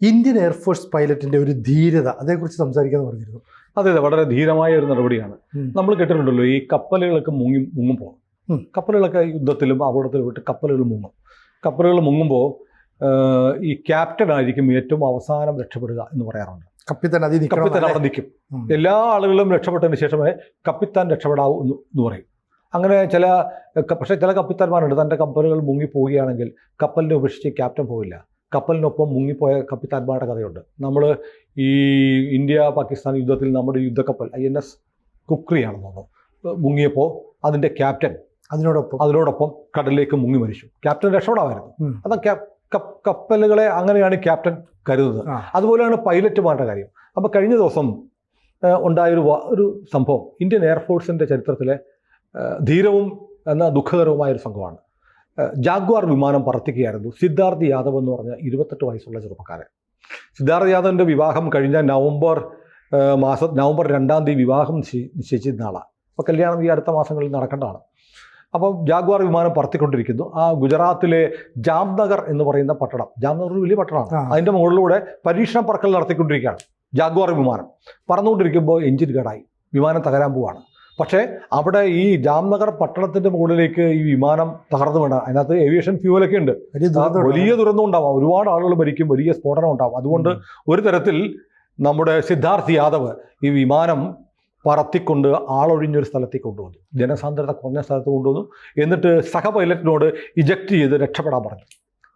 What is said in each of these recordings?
Indian air force പൈലറ്റിന്റെ ഒരു ധീരത അതേക്കുറിച്ച് സംസാരിക്കാന്ന് പറഞ്ഞിരുന്നു. അതെ, വളരെ ധീരമായ ഒരു നടപടിയാണ്. നമ്മൾ കേട്ടിട്ടുണ്ടല്ലോ, ഈ കപ്പലുകളൊക്കെ മുങ്ങുമ്പോൾ കപ്പലുകളൊക്കെ യുദ്ധത്തിലും അപകടത്തിലും വിട്ട് കപ്പലുകൾ മുങ്ങും. കപ്പലുകൾ മുങ്ങുമ്പോൾ ഈ ക്യാപ്റ്റൻ ആയിരിക്കും ഏറ്റവും അവസാനം രക്ഷപ്പെടുക എന്ന് പറയാറുണ്ട്. കപ്പിത്താൻ അവിടെ നിൽക്കും. എല്ലാ ആളുകളും രക്ഷപ്പെട്ടതിന് ശേഷമേ കപ്പിത്താൻ രക്ഷപ്പെടാവൂ എന്ന് പറയും. അങ്ങനെ പക്ഷേ ചില കപ്പിത്താന്മാരുണ്ട്, തൻ്റെ കപ്പലുകൾ മുങ്ങിപ്പോവുകയാണെങ്കിൽ കപ്പലിനെ ഉപേക്ഷിച്ച് ക്യാപ്റ്റൻ പോവില്ല. കപ്പലിനൊപ്പം മുങ്ങിപ്പോയ കപ്പിത്താന്മാരുടെ കഥയുണ്ട്. നമ്മൾ ഈ ഇന്ത്യ പാകിസ്ഥാൻ യുദ്ധത്തിൽ നമ്മുടെ യുദ്ധക്കപ്പൽ INS കുക്രിയാണെന്ന് തോന്നുന്നു, മുങ്ങിയപ്പോൾ അതിൻ്റെ ക്യാപ്റ്റൻ അതിനോടൊപ്പം കടലിലേക്ക് മുങ്ങി മരിച്ചു. ക്യാപ്റ്റൻ രക്ഷപ്പെടാമായിരുന്നു. അത് കപ്പലുകളെ അങ്ങനെയാണ് ക്യാപ്റ്റൻ കരുതുന്നത്. അതുപോലെയാണ് പൈലറ്റുമാരുടെ കാര്യം. അപ്പോൾ കഴിഞ്ഞ ദിവസം ഉണ്ടായൊരു സംഭവം ഇന്ത്യൻ എയർഫോഴ്സിൻ്റെ ചരിത്രത്തിലെ ധീരവും എന്നാൽ ദുഃഖകരവുമായൊരു സംഭവമാണ്. ജാഗ്വാർ വിമാനം പറത്തിക്കുകയായിരുന്നു സിദ്ധാർത്ഥ് യാദവ് എന്ന് പറഞ്ഞ 28 വയസ്സുള്ള ചെറുപ്പക്കാരൻ. സിദ്ധാർത്ഥ് യാദവിൻ്റെ വിവാഹം കഴിഞ്ഞ നവംബർ 2 വിവാഹം നിശ്ചയിച്ചിരുന്ന ആളാണ്. അപ്പോൾ കല്യാണം ഈ അടുത്ത മാസങ്ങളിൽ നടക്കേണ്ടതാണ്. അപ്പം ജാഗ്വാർ വിമാനം പറത്തിക്കൊണ്ടിരിക്കുന്നു. ആ ഗുജറാത്തിലെ ജാംനഗർ എന്ന് പറയുന്ന പട്ടണം, ജാംനഗർ ഒരു വലിയ പട്ടണമാണ്, അതിൻ്റെ മുകളിലൂടെ പരീക്ഷണ പറക്കൽ നടത്തിക്കൊണ്ടിരിക്കുകയാണ്. ജാഗ്വാർ വിമാനം പറന്നുകൊണ്ടിരിക്കുമ്പോൾ എഞ്ചിൻ കേടായി, വിമാനം തകരാൻ പോവാണ്. പക്ഷേ അവിടെ ഈ ജാംനഗർ പട്ടണത്തിൻ്റെ മുകളിലേക്ക് ഈ വിമാനം തകർന്നു വീണ, അതിനകത്ത് ഏവിയേഷൻ ഫ്യൂവലൊക്കെ ഉണ്ട്, വലിയ ദുരന്തം ഉണ്ടാവാം, ഒരുപാട് ആളുകൾ മരിക്കും, വലിയ സ്ഫോടനം ഉണ്ടാവും. അതുകൊണ്ട് ഒരു തരത്തിൽ നമ്മുടെ സിദ്ധാർത്ഥ് യാദവ് ഈ വിമാനം പറത്തിക്കൊണ്ട് ആളൊഴിഞ്ഞൊരു സ്ഥലത്തേക്ക് കൊണ്ടുവന്നു, ജനസാന്ദ്രത കുറഞ്ഞ സ്ഥലത്ത് കൊണ്ടുവന്നു. എന്നിട്ട് സഹ പൈലറ്റിനോട് ഇജക്റ്റ് ചെയ്ത് രക്ഷപ്പെടാൻ പറഞ്ഞു.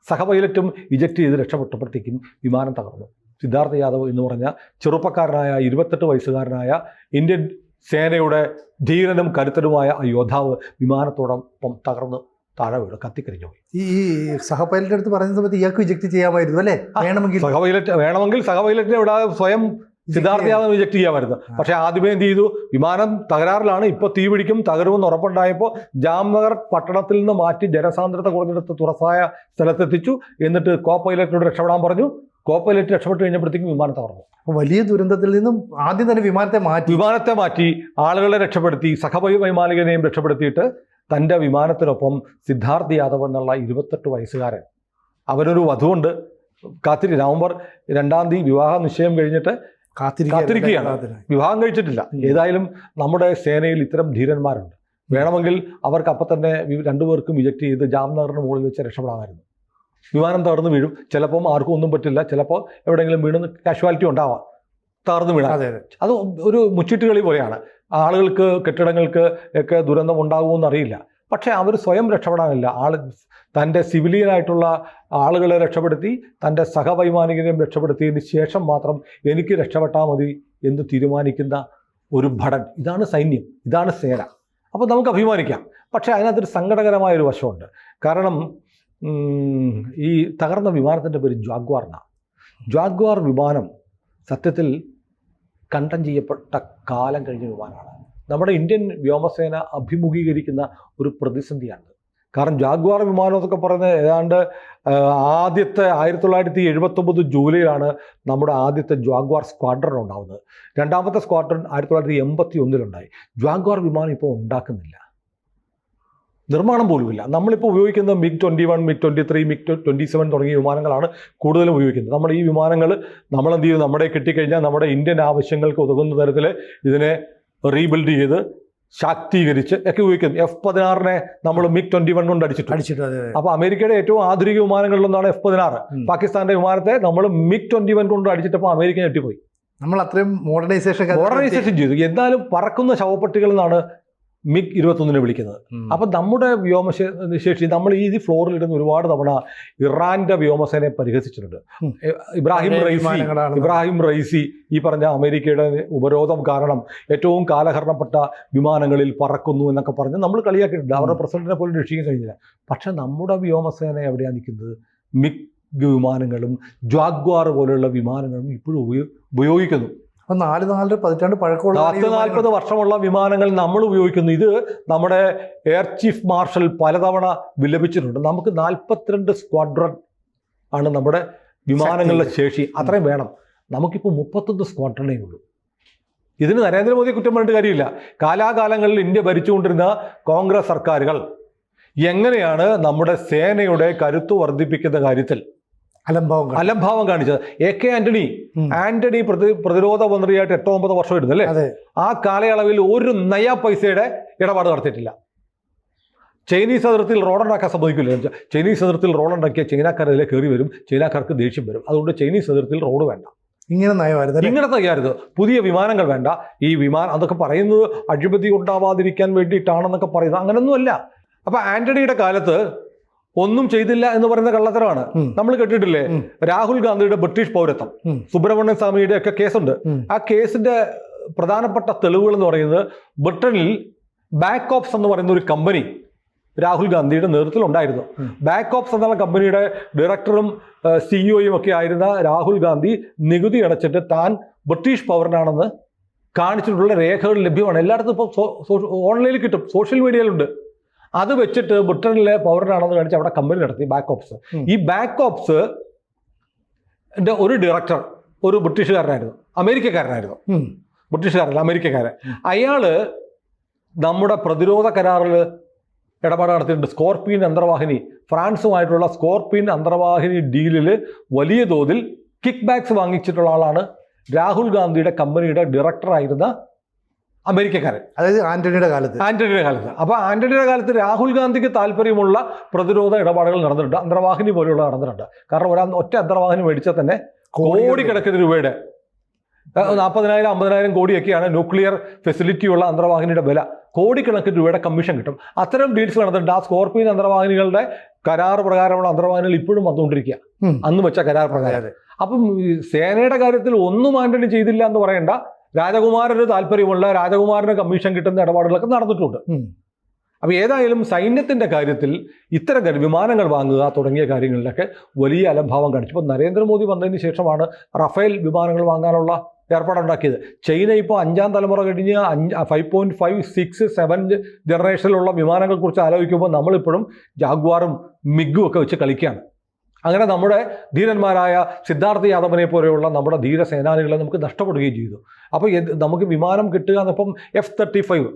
സഹ പൈലറ്റും ഇജക്റ്റ് ചെയ്ത് രക്ഷപ്പെട്ടപ്പോഴത്തേക്കും വിമാനം തകർന്നു. സിദ്ധാർത്ഥ് യാദവ് എന്ന് പറഞ്ഞ ചെറുപ്പക്കാരനായ 28 വയസ്സുകാരനായ ഇന്ത്യൻ സേനയുടെ ധീരനും കരുത്തനുമായ ആ യോദ്ധാവ് വിമാനത്തോടൊപ്പം തകർന്ന് താഴെ വീട് കത്തിക്കരിഞ്ഞു പോയി. ഈ സഹ പൈലറ്റ് അടുത്ത് പറയുന്ന സമയത്ത് ഇയാൾക്ക് ഇജക്റ്റ് ചെയ്യാമായിരുന്നു അല്ലേ? വേണമെങ്കിൽ സഹ പൈലറ്റിനെ വിടാതെ സ്വയം സിദ്ധാർത്ഥ് യാദവ് റിജക്റ്റ് ചെയ്യാമായിരുന്നു. പക്ഷേ ആദ്യമേ എന്ത് ചെയ്തു, വിമാനം തകരാറിലാണ്, ഇപ്പോൾ തീ പിടിക്കും, തകരുമെന്ന് ഉറപ്പുണ്ടായപ്പോൾ ജാംനഗർ പട്ടണത്തിൽ നിന്ന് മാറ്റി ജനസാന്ദ്രത കുറഞ്ഞെടുത്ത് തുറസായ സ്ഥലത്തെത്തിച്ചു. എന്നിട്ട് കോ പൈലറ്റിനോട് രക്ഷപ്പെടാൻ പറഞ്ഞു. കോ പൈലറ്റ് രക്ഷപ്പെട്ട് കഴിഞ്ഞപ്പോഴത്തേക്കും വിമാനം തകർന്നു. വലിയ ദുരന്തത്തിൽ നിന്നും ആദ്യം തന്നെ വിമാനത്തെ മാറ്റി ആളുകളെ രക്ഷപ്പെടുത്തി, സഹവൈമാനികനെയും രക്ഷപ്പെടുത്തിയിട്ട് തൻ്റെ വിമാനത്തിനൊപ്പം സിദ്ധാർത്ഥ് യാദവ് എന്നുള്ള 28 വയസ്സുകാരൻ, അവരൊരു വധുവുണ്ട്, നവംബർ 2 വിവാഹ നിശ്ചയം കഴിഞ്ഞിട്ട് കാത്തിരിക്കുകയാണ്, വിവാഹം കഴിച്ചിട്ടില്ല. ഏതായാലും നമ്മുടെ സേനയിൽ ഇത്തരം ധീരന്മാരുണ്ട്. വേണമെങ്കിൽ അവർക്ക് അപ്പം തന്നെ രണ്ടുപേർക്കും ഇജക്റ്റ് ചെയ്ത് ജാംനഗറിന് മുകളിൽ വെച്ച് രക്ഷപ്പെടാമായിരുന്നു. വിമാനം തകർന്ന് വീഴും, ചിലപ്പം ആർക്കും ഒന്നും പറ്റില്ല, ചിലപ്പോൾ എവിടെയെങ്കിലും വീണ് കാഷ്വാലിറ്റി ഉണ്ടാവാം, തകർന്ന് വീഴാം. അത് ഒരു മുച്ചിട്ട് കളി പോലെയാണ്. ആളുകൾക്ക്, കെട്ടിടങ്ങൾക്ക് ഒക്കെ ദുരന്തം ഉണ്ടാകുമെന്ന് അറിയില്ല. പക്ഷേ അവർ സ്വയം രക്ഷപ്പെടാനില്ല, തൻ്റെ സിവിലിയനായിട്ടുള്ള ആളുകളെ രക്ഷപ്പെടുത്തി തൻ്റെ സഹവൈമാനികനെയും രക്ഷപ്പെടുത്തിയതിന് ശേഷം മാത്രം എനിക്ക് രക്ഷപ്പെട്ടാൽ മതി എന്ന് തീരുമാനിക്കുന്ന ഒരു ഭടൻ. ഇതാണ് സൈന്യം, ഇതാണ് സേന. അപ്പോൾ നമുക്ക് അഭിമാനിക്കാം. പക്ഷേ അതിനകത്തൊരു സങ്കടകരമായൊരു വശമുണ്ട്. കാരണം ഈ തകർന്ന വിമാനത്തിൻ്റെ പേര് ജാഗ്വാർ എന്നാണ്. ജാഗ്വാർ വിമാനം സത്യത്തിൽ കണ്ടം ചെയ്യപ്പെട്ട കാലം കഴിഞ്ഞ വിമാനമാണ്. നമ്മുടെ ഇന്ത്യൻ വ്യോമസേന അഭിമുഖീകരിക്കുന്ന ഒരു പ്രതിസന്ധിയാണ്. കാരണം ജാഗ്വാർ വിമാനം എന്നൊക്കെ പറയുന്നത് ഏതാണ്ട് ആദ്യത്തെ 1979 ജൂലൈയിലാണ് നമ്മുടെ ആദ്യത്തെ ജാഗ്വാർ സ്ക്വാഡ്രൺ ഉണ്ടാകുന്നത്. രണ്ടാമത്തെ സ്ക്വാഡ്രൺ 1981 ജാഗ്വാർ വിമാനം ഇപ്പോൾ ഉണ്ടാക്കുന്നില്ല, നിർമ്മാണം പോലുമില്ല. നമ്മളിപ്പോൾ ഉപയോഗിക്കുന്ന MiG-21, MiG-23, MiG-27 തുടങ്ങിയ വിമാനങ്ങളാണ് കൂടുതലും ഉപയോഗിക്കുന്നത്. നമ്മൾ ഈ വിമാനങ്ങൾ നമ്മളെന്ത് ചെയ്യും, നമ്മുടെ കിട്ടിക്കഴിഞ്ഞാൽ നമ്മുടെ ഇന്ത്യൻ ആവശ്യങ്ങൾക്ക് ഉതകുന്ന തരത്തിൽ ഇതിനെ റീബിൽഡ് ചെയ്ത് ശാക്തീകരിച്ച് ഒക്കെ ഉപയോഗിക്കുന്നു. F-16 നമ്മൾ MiG-21 കൊണ്ട് അടിച്ചിട്ട്. അപ്പോൾ അമേരിക്കയുടെ ഏറ്റവും ആധുനിക വിമാനങ്ങളിലൊന്നാണ് F-16. പാകിസ്ഥാന്റെ വിമാനത്തെ നമ്മൾ MiG-21 കൊണ്ട് അടിച്ചിട്ടപ്പോൾ അമേരിക്ക ഞെട്ടിപ്പോയി. നമ്മൾ അത്രയും മോഡേണൈസേഷൻ ചെയ്തു. എന്നാലും പറക്കുന്ന ശവപ്പെട്ടികൾ എന്നാണ് MiG-21 വിളിക്കുന്നത്. അപ്പം നമ്മുടെ വ്യോമശേഷി, നമ്മൾ ഈ ഫ്ലോറിലിടുന്ന ഒരുപാട് തവണ ഇറാന്റെ വ്യോമസേനയെ പരിഹസിച്ചിട്ടുണ്ട്. ഇബ്രാഹിം റൈസി ഈ പറഞ്ഞ അമേരിക്കയുടെ ഉപരോധം കാരണം ഏറ്റവും കാലഹരണപ്പെട്ട വിമാനങ്ങളിൽ പറക്കുന്നു എന്നൊക്കെ പറഞ്ഞ് നമ്മൾ കളിയാക്കിയിട്ടുണ്ട്. അവരുടെ പ്രസിഡന്റിനെ പോലും രക്ഷിക്കാൻ കഴിഞ്ഞില്ല. പക്ഷെ നമ്മുടെ വ്യോമസേന എവിടെയാണ് നിൽക്കുന്നത്? MiG വിമാനങ്ങളും ജാഗ്വാർ പോലെയുള്ള വിമാനങ്ങളും ഇപ്പോഴും ഉപയോഗിക്കുന്നു. 4 പതിറ്റാണ്ട് പഴക്കമുള്ള 40 വർഷമുള്ള വിമാനങ്ങൾ നമ്മൾ ഉപയോഗിക്കുന്നു. ഇത് നമ്മുടെ എയർ ചീഫ് മാർഷൽ പലതവണ വിലപിച്ചിട്ടുണ്ട്. നമുക്ക് 42 സ്ക്വാഡ്രൺ ആണ് നമ്മുടെ വിമാനങ്ങളുടെ ശേഷി, അത്രയും വേണം. നമുക്കിപ്പോൾ 31 സ്ക്വാഡ്രണേ ഉള്ളൂ. ഇതിന് നരേന്ദ്രമോദി കുറ്റം പറഞ്ഞിട്ട് കാര്യമില്ല. കാലാകാലങ്ങളിൽ ഇന്ത്യ ഭരിച്ചുകൊണ്ടിരുന്ന കോൺഗ്രസ് സർക്കാരുകൾ എങ്ങനെയാണ് നമ്മുടെ സേനയുടെ കരുത്ത് വർദ്ധിപ്പിക്കുന്ന കാര്യത്തിൽ അലംഭാവം കാണിച്ചത്. AK ആന്റണി പ്രതിരോധ മന്ത്രിയായിട്ട് 8-9 വർഷം ഇരുന്നു അല്ലേ? ആ കാലയളവിൽ ഒരു നയ പൈസയുടെ ഇടപാട് നടത്തിയിട്ടില്ല. ചൈനീസ് അതിർത്തിയിൽ റോഡുണ്ടാക്കാൻ സമ്മതിക്കില്ല. ചൈനീസ് അതിർത്തിയിൽ റോഡുണ്ടാക്കിയാൽ ചൈനക്കാരതിലെ കയറി വരും, ചൈനക്കാർക്ക് ദേഷ്യം വരും. അതുകൊണ്ട് ചൈനീസ് അതിർത്തിയിൽ റോഡ് വേണ്ട. ഇങ്ങനെ നയമായിരുന്നു. പുതിയ വിമാനങ്ങൾ വേണ്ട. ഈ വിമാനം അതൊക്കെ പറയുന്നത് അഴിമതി ഉണ്ടാവാതിരിക്കാൻ വേണ്ടിയിട്ടാണെന്നൊക്കെ പറയുന്നത്. അങ്ങനൊന്നുമല്ല. അപ്പൊ ആന്റണിയുടെ കാലത്ത് ഒന്നും ചെയ്തില്ല എന്ന് പറയുന്ന കള്ളത്തരമാണ്. നമ്മൾ കേട്ടിട്ടില്ലേ രാഹുൽ ഗാന്ധിയുടെ ബ്രിട്ടീഷ് പൗരത്വം, സുബ്രഹ്മണ്യ സ്വാമിയുടെ ഒക്കെ കേസുണ്ട്. ആ കേസിന്റെ പ്രധാനപ്പെട്ട തെളിവുകൾ എന്ന് പറയുന്നത് ബ്രിട്ടനിൽ ബാക്ക് ഓപ്സ് എന്ന് പറയുന്ന ഒരു കമ്പനി രാഹുൽ ഗാന്ധിയുടെ നേതൃത്വത്തിൽ ഉണ്ടായിരുന്നു. ബാക്ക് ഓപ്സ് എന്നുള്ള കമ്പനിയുടെ ഡയറക്ടറും CEO ഒക്കെ ആയിരുന്ന രാഹുൽ ഗാന്ധി നികുതി അടച്ചിട്ട് താൻ ബ്രിട്ടീഷ് പൗരനാണെന്ന് കാണിച്ചിട്ടുള്ള രേഖകൾ ലഭ്യമാണ്. എല്ലായിടത്തും ഇപ്പോൾ ഓൺലൈനിൽ കിട്ടും, സോഷ്യൽ മീഡിയയിലുണ്ട്. അത് വെച്ചിട്ട് ബ്രിട്ടനിലെ പൗരനാണെന്ന് കാണിച്ച് അവിടെ കമ്പനി നടത്തി ബാക്ക് ഓപ്സ്. ഈ ബാക്ക് ഓപ്സ് ഒരു ഡയറക്ടർ ഒരു ബ്രിട്ടീഷുകാരനായിരുന്നു, അമേരിക്കക്കാരനായിരുന്നു. ബ്രിട്ടീഷുകാരല്ല, അമേരിക്കക്കാരൻ. അയാള് നമ്മുടെ പ്രതിരോധ കരാറിൽ ഇടപാട് നടത്തിയിട്ടുണ്ട്. സ്കോർപിയൻ അന്തർവാഹിനി, ഫ്രാൻസുമായിട്ടുള്ള സ്കോർപിയൻ അന്തർവാഹിനി ഡീലിൽ വലിയ തോതിൽ കിക്ക് ബാക്സ് വാങ്ങിച്ചിട്ടുള്ള ആളാണ് രാഹുൽ ഗാന്ധിയുടെ കമ്പനിയുടെ ഡയറക്ടറായിരുന്ന അമേരിക്കക്കാരൻ. അതായത് ആന്റണിയുടെ കാലത്ത്. അപ്പോൾ ആന്റണിയുടെ കാലത്ത് രാഹുൽ ഗാന്ധിക്ക് താല്പര്യമുള്ള പ്രതിരോധ ഇടപാടുകൾ നടന്നിട്ടുണ്ട്. അന്തർവാഹിനി പോലെയുള്ള നടന്നിട്ടുണ്ട്. കാരണം ഒറ്റ അന്തർവാഹിനി മേടിച്ചാൽ തന്നെ കോടിക്കണക്കിന് രൂപയുടെ 40,000-50,000 കോടിയൊക്കെയാണ് ന്യൂക്ലിയർ ഫെസിലിറ്റിയുള്ള അന്തർവാഹിനിയുടെ വില. കോടിക്കണക്കിന് രൂപയുടെ കമ്മീഷൻ കിട്ടും. അത്തരം ഡീൽസ് നടന്നിട്ടുണ്ട്. ആ സ്കോർപിയൻ അന്തർവാഹിനികളുടെ കരാർ പ്രകാരമുള്ള അന്തർവാഹിനികൾ ഇപ്പോഴും വന്നുകൊണ്ടിരിക്കുക, അന്ന് വെച്ച കരാർ പ്രകാരം. അപ്പം സേനയുടെ കാര്യത്തിൽ ഒന്നും ആന്റണി ചെയ്തില്ല എന്ന് പറയേണ്ട. രാജകുമാരന് താല്പര്യമുള്ള, രാജകുമാരന് കമ്മീഷൻ കിട്ടുന്ന ഇടപാടുകളൊക്കെ നടന്നിട്ടുണ്ട്. അപ്പോൾ ഏതായാലും സൈന്യത്തിൻ്റെ കാര്യത്തിൽ ഇത്തരം വിമാനങ്ങൾ വാങ്ങുക തുടങ്ങിയ കാര്യങ്ങളിലൊക്കെ വലിയ അലംഭാവം കാണിച്ചു. ഇപ്പോൾ നരേന്ദ്രമോദി വന്നതിന് ശേഷമാണ് റഫേൽ വിമാനങ്ങൾ വാങ്ങാനുള്ള ഏർപ്പാടുണ്ടാക്കിയത്. ചൈന ഇപ്പോൾ 5ാം തലമുറ കഴിഞ്ഞ് 5.5, 6, 7 ജനറേഷനിലുള്ള വിമാനങ്ങളെക്കുറിച്ച് ആലോചിക്കുമ്പോൾ നമ്മളിപ്പോഴും ജാഗ്വാറും മിഗും ഒക്കെ വെച്ച് കളിക്കുകയാണ്. അങ്ങനെ നമ്മുടെ ധീരന്മാരായ സിദ്ധാർത്ഥ യാദവനെ പോലെയുള്ള നമ്മുടെ ധീര സേനാനികളെ നമുക്ക് നഷ്ടപ്പെടുകയും ചെയ്തു. അപ്പോൾ നമുക്ക് വിമാനം കിട്ടുക എന്നിപ്പം F-35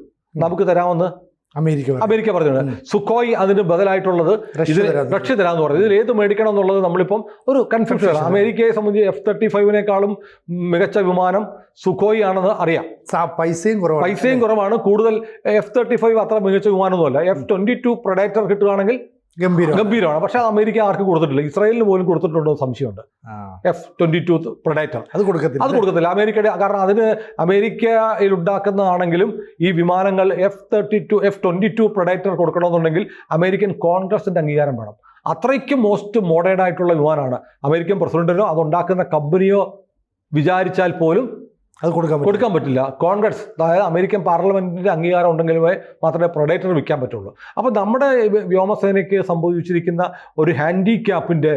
നമുക്ക് തരാമെന്ന് അമേരിക്ക പറഞ്ഞിട്ടുണ്ട്. സുഖോയ് അതിന് ബദലായിട്ടുള്ളത് റഷ്യ തരാമെന്ന് പറഞ്ഞത്. ഇതിൽ ഏത് മേടിക്കണം എന്നുള്ളത് നമ്മളിപ്പം ഒരു കൺഫ്യൂഷനാണ്. അമേരിക്കയെ സംബന്ധിച്ച് F-35നേക്കാളും മികച്ച വിമാനം സുഖോയ് ആണെന്ന് അറിയാം. പൈസയും കുറവാണ്. കൂടുതൽ F-35 അത്ര മികച്ച വിമാനമൊന്നുമല്ല. F-22 പ്രൊഡക്ടർ കിട്ടുകയാണെങ്കിൽ ഗംഭീരമാണ്. പക്ഷെ അമേരിക്ക ആർക്കും കൊടുത്തിട്ടില്ല. ഇസ്രായേലിന് പോലും കൊടുത്തിട്ടുണ്ടോ സംശയമുണ്ട്. F-22 പ്രൊഡക്ടർ അത് കൊടുക്കത്തില്ല അമേരിക്കയുടെ. കാരണം അതിന് അമേരിക്കയിൽ ഉണ്ടാക്കുന്നതാണെങ്കിലും ഈ വിമാനങ്ങൾ F-22 പ്രൊഡക്ടർ കൊടുക്കണമെന്നുണ്ടെങ്കിൽ അമേരിക്കൻ കോൺഗ്രസിന്റെ അംഗീകാരം വേണം. അത്രയ്ക്കും മോസ്റ്റ് മോഡേൺ ആയിട്ടുള്ള വിമാനമാണ്. അമേരിക്കൻ പ്രസിഡന്റിനോ അതുണ്ടാക്കുന്ന കമ്പനിയോ വിചാരിച്ചാൽ പോലും അത് കൊടുക്കാൻ പറ്റില്ല. കോൺഗ്രസ്, അതായത് അമേരിക്കൻ പാർലമെന്റിന്റെ അംഗീകാരം ഉണ്ടെങ്കിലേ മാത്രമേ പ്രൊഡക്ടർ വിൽക്കാൻ പറ്റുള്ളൂ. അപ്പോൾ നമ്മുടെ വ്യോമസേനയ്ക്ക് സംഭവിച്ചിരിക്കുന്ന ഒരു ഹാൻഡിക്യാപ്പിന്റെ,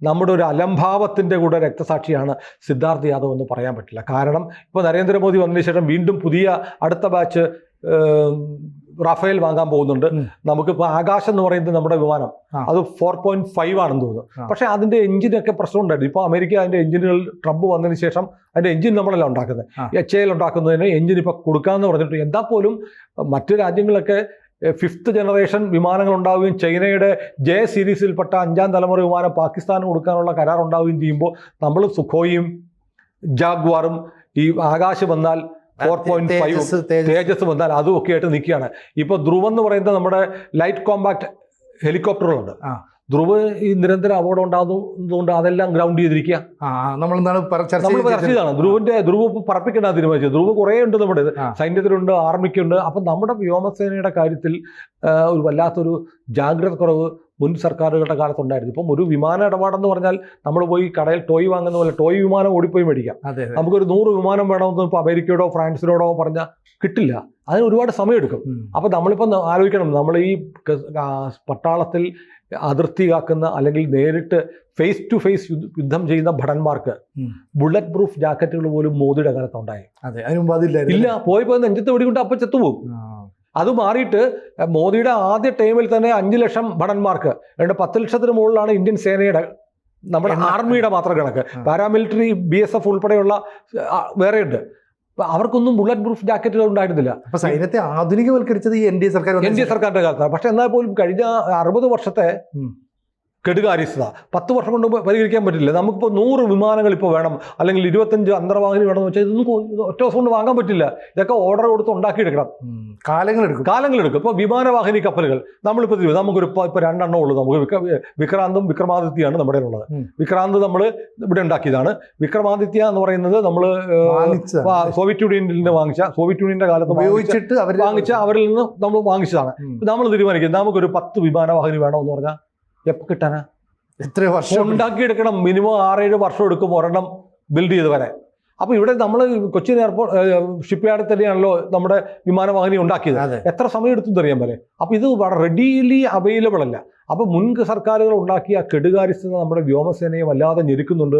നമ്മുടെ ഒരു അലംഭാവത്തിന്റെ കൂടെ രക്തസാക്ഷിയാണ് സിദ്ധാർത്ഥ യാദവ് എന്ന് പറയാൻ പറ്റില്ല. കാരണം ഇപ്പോൾ നരേന്ദ്രമോദി വന്നതിന് ശേഷം വീണ്ടും പുതിയ അടുത്ത ബാച്ച് റഫേൽ വാങ്ങാൻ പോകുന്നുണ്ട്. നമുക്കിപ്പോൾ ആകാശം എന്ന് പറയുന്നത് നമ്മുടെ വിമാനം അത് 4.5 ആണെന്ന് തോന്നുന്നു. പക്ഷേ അതിന്റെ എഞ്ചിനൊക്കെ പ്രശ്നമുണ്ടായിരുന്നു. ഇപ്പോൾ അമേരിക്ക അതിന്റെ എഞ്ചിനുകൾ ട്രംപ് വന്നതിന് ശേഷം അതിന്റെ എഞ്ചിൻ നമ്മളല്ല ഉണ്ടാക്കുന്നത്, HAL ഉണ്ടാക്കുന്നതിന് എഞ്ചിൻ ഇപ്പോൾ കൊടുക്കാമെന്ന് പറഞ്ഞിട്ട്. എന്നാൽ പോലും മറ്റു രാജ്യങ്ങളൊക്കെ 5th ജനറേഷൻ വിമാനങ്ങൾ ഉണ്ടാവുകയും ചൈനയുടെ J സീരീസിൽപ്പെട്ട 5ാം തലമുറ വിമാനം പാകിസ്ഥാന് കൊടുക്കാനുള്ള കരാർ ഉണ്ടാവുകയും ചെയ്യുമ്പോൾ നമ്മൾ സുഖോയും ജാഗ്വാറും ഈ ആകാശ് വന്നാൽ 4.5 തേജസ് വന്നാൽ അതും ഒക്കെ ആയിട്ട് നിൽക്കുകയാണ്. ഇപ്പോൾ ധ്രുവ് എന്ന് പറയുന്നത് നമ്മുടെ ലൈറ്റ് കോമ്പാക്ട് ഹെലികോപ്റ്ററുകളുണ്ട്. ധ്രുവ് ഈ നിരന്തരം അപകടം ഉണ്ടാകുന്നതുകൊണ്ട് അതെല്ലാം ഗ്രൗണ്ട് ചെയ്തിരിക്കുക. നമ്മൾ ചർച്ച ചെയ്താണ്. ധ്രുവ് പറപ്പിക്കേണ്ട തീരുമാനിച്ചത്. ധ്രുവ് കുറേ ഉണ്ട്, നമ്മുടെ സൈന്യത്തിലുണ്ട്, ആർമിക്കുണ്ട്. അപ്പം നമ്മുടെ വ്യോമസേനയുടെ കാര്യത്തിൽ ഒരു വല്ലാത്തൊരു ജാഗ്രത കുറവ് മുൻ സർക്കാരുകളുടെ കാലത്തുണ്ടായിരുന്നു. ഇപ്പം ഒരു വിമാന ഇടപാടെന്ന് പറഞ്ഞാൽ നമ്മൾ പോയി കടയിൽ ടോയ് വാങ്ങുന്ന പോലെ ടോയ് വിമാനം ഓടിപ്പോയി മേടിക്കാം. നമുക്കൊരു 100 വിമാനം വേണമെന്ന് ഇപ്പോൾ അമേരിക്കയോടോ ഫ്രാൻസിനോടോ പറഞ്ഞാൽ കിട്ടില്ല. അതിന് ഒരുപാട് സമയമെടുക്കും. അപ്പം നമ്മളിപ്പം ആലോചിക്കണം, നമ്മൾ ഈ പട്ടാളത്തിൽ അതിർത്തി കാക്കുന്ന അല്ലെങ്കിൽ നേരിട്ട് ഫേസ് ടു ഫേസ് യുദ്ധം ചെയ്യുന്ന ഭടന്മാർക്ക് ബുള്ളറ്റ് പ്രൂഫ് ജാക്കറ്റുകൾ പോലും മോദിയുടെ കാലത്ത് ഉണ്ടായി. ഇല്ല, പോയി നെഞ്ചത്ത് വെടികൊണ്ട് അപ്പം ചത്തുപോകും. അത് മാറിയിട്ട് മോദിയുടെ ആദ്യ ടൈമിൽ തന്നെ 5 ലക്ഷം ഭടന്മാർക്ക് 10 ലക്ഷത്തിന് മുകളിലാണ് ഇന്ത്യൻ സേനയുടെ, നമ്മുടെ ആർമിയുടെ മാത്രം കണക്ക്. പാരാമിലിറ്ററി BSF ഉൾപ്പെടെയുള്ള വേറെയുണ്ട്. അവർക്കൊന്നും ബുള്ളറ്റ് പ്രൂഫ് ജാക്കറ്റുകൾ ഉണ്ടായിരുന്നില്ല. അപ്പൊ സൈന്യത്തെ ആധുനികവൽക്കരിച്ചത് ഈ NDA സർക്കാരിന്റെ കാലത്താണ്. പക്ഷെ എന്നാൽ പോലും കഴിഞ്ഞ 60 വർഷത്തെ കെടുകാര്യസ്ഥത 10 വർഷം കൊണ്ട് പരിഹരിക്കാൻ പറ്റില്ല. നമുക്കിപ്പോൾ 100 വിമാനങ്ങൾ ഇപ്പോൾ വേണം, അല്ലെങ്കിൽ 25 അന്തർവാഹിനി വേണമെന്ന് വെച്ചാൽ ഇതൊന്നും ഒറ്റ ദിവസം കൊണ്ട് വാങ്ങാൻ പറ്റില്ല. ഇതൊക്കെ ഓർഡർ കൊടുത്ത് ഉണ്ടാക്കിയെടുക്കണം, കാലങ്ങളെടുക്കും. ഇപ്പോൾ വിമാനവാഹിനി കപ്പലുകൾ നമ്മളിപ്പോൾ നമുക്കൊരു ഇപ്പോൾ 2 എണ്ണം ഉള്ളൂ. നമുക്ക് വിക്രാന്തും വിക്രമാദിത്യയാണ് നമ്മുടെ ഉള്ളത്. വിക്രാന്ത് നമ്മൾ ഇവിടെ ഉണ്ടാക്കിയതാണ്. വിക്രമാദിത്യ എന്ന് പറയുന്നത് നമ്മൾ സോവിയറ്റ് യൂണിയനിൽ നിന്ന് സോവിയറ്റ് യൂണിയന്റെ കാലത്ത് വാങ്ങിച്ച അവരിൽ നിന്ന് നമ്മൾ വാങ്ങിച്ചതാണ്. നമ്മൾ തീരുമാനിക്കുന്നത് നമുക്കൊരു 10 വിമാനവാഹിനി വേണമെന്ന് പറഞ്ഞാൽ എപ്പോൾ കിട്ടാനാ? എത്ര വർഷം ഉണ്ടാക്കിയെടുക്കണം? മിനിമം 6-7 വർഷം എടുക്കും ഒരെണ്ണം ബിൽഡ് ചെയ്ത് വരെ. അപ്പോൾ ഇവിടെ നമ്മൾ കൊച്ചിൻ എയർപോർട്ട് ഷിപ്പ് യാർഡിൽ തന്നെയാണല്ലോ നമ്മുടെ വിമാനവാഹിനി ഉണ്ടാക്കിയത്. എത്ര സമയം എടുത്തു അറിയാൻ പോലെ. അപ്പോൾ ഇത് വളരെ റെഡിലി അവൈലബിൾ അല്ല. അപ്പോൾ മുൻ സർക്കാരുകൾ ഉണ്ടാക്കിയ കെടുകാര്യസ്ഥത നമ്മുടെ വ്യോമസേനയെ വല്ലാതെ ഞെരുക്കുന്നുണ്ട്.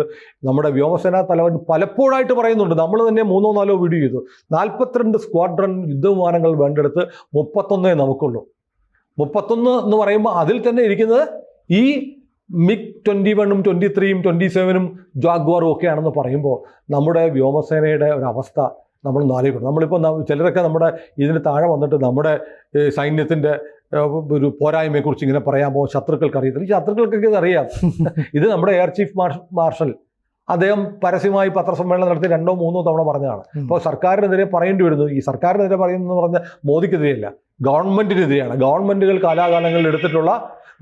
നമ്മുടെ വ്യോമസേനാ തലവൻ പലപ്പോഴായിട്ട് പറയുന്നുണ്ട്, നമ്മൾ തന്നെ 3-4 വീഡിയോ ചെയ്തു, 42 സ്ക്വാഡ്രൺ യുദ്ധവിമാനങ്ങൾ വേണ്ടെടുത്ത് 31 നമുക്കുള്ളൂ. 31 എന്ന് പറയുമ്പോൾ അതിൽ തന്നെ ഇരിക്കുന്നത് ഈ മിഗ് 21-ഉം 23-ഉം 27-ഉം ജാഗ്വാറും ഒക്കെയാണെന്ന് പറയുമ്പോൾ നമ്മുടെ വ്യോമസേനയുടെ ഒരു അവസ്ഥ നമ്മൾ ആലോചിക്കണം. നമ്മളിപ്പോൾ ചിലരൊക്കെ നമ്മുടെ ഇതിന് താഴെ വന്നിട്ട് നമ്മുടെ സൈന്യത്തിൻ്റെ ഒരു പോരായ്മയെക്കുറിച്ച് ഇങ്ങനെ പറയാമോ, ശത്രുക്കൾക്ക് അറിയത്തില്ല. ഈ ശത്രുക്കൾക്കൊക്കെ ഇതറിയാം. ഇത് നമ്മുടെ എയർ ചീഫ് മാർഷൽ അദ്ദേഹം പരസ്യമായി പത്രസമ്മേളനം നടത്തി 2-3 തവണ പറഞ്ഞതാണ്. അപ്പോൾ സർക്കാരിനെതിരെ പറയേണ്ടി വരുന്നു. ഈ സർക്കാരിനെതിരെ പറയുന്നതെന്ന് പറഞ്ഞാൽ മോദിക്കെതിരെയല്ല, ഗവൺമെൻറ്റിനെതിരെയാണ്. ഗവൺമെൻറ്റുകൾ കാലാകാലങ്ങളിൽ എടുത്തിട്ടുള്ള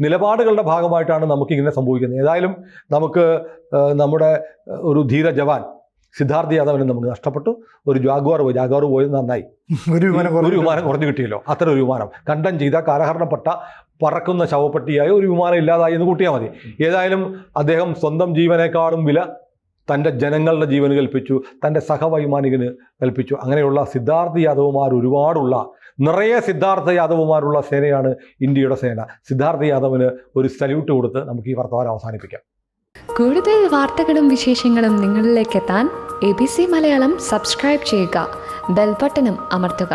നിലപാടുകളുടെ ഭാഗമായിട്ടാണ് നമുക്കിങ്ങനെ സംഭവിക്കുന്നത്. ഏതായാലും നമുക്ക് നമ്മുടെ ഒരു ധീര ജവാൻ സിദ്ധാർത്ഥ് യാദവിനെ നമുക്ക് നഷ്ടപ്പെട്ടു. ഒരു ജാഗ്വാർ പോയത് നന്നായി. ഒരു വിമാനം കുറഞ്ഞു കിട്ടിയല്ലോ. അത്ര ഒരു വിമാനം കണ്ടം ചെയ്ത കാലഹരണപ്പെട്ട പറക്കുന്ന ശവപ്പെട്ടിയായ ഒരു വിമാനം ഇല്ലാതായി എന്ന് കൂട്ടിയാൽ മതി. ഏതായാലും അദ്ദേഹം സ്വന്തം ജീവനേക്കാളും വില തൻ്റെ ജനങ്ങളുടെ ജീവന് കൽപ്പിച്ചു, തൻ്റെ സഹവൈമാനികന് കൽപ്പിച്ചു. അങ്ങനെയുള്ള സിദ്ധാർത്ഥ് യാദവ്മാർ ഒരുപാടുള്ള, നിറയെ സിദ്ധാർത്ഥ യാദവ്മാരുള്ള സേനയാണ് ഇന്ത്യയുടെ സേന. സിദ്ധാർത്ഥ യാദവിന് ഒരു സല്യൂട്ട് കൊടുത്ത് നമുക്ക് ഈ വർത്തമാനം അവസാനിപ്പിക്കാം. കൂടുതൽ വാർത്തകളും വിശേഷങ്ങളും നിങ്ങളിലേക്ക് എത്താൻ ABC മലയാളം സബ്സ്ക്രൈബ് ചെയ്യുക, ബെൽ ബട്ടണും അമർത്തുക.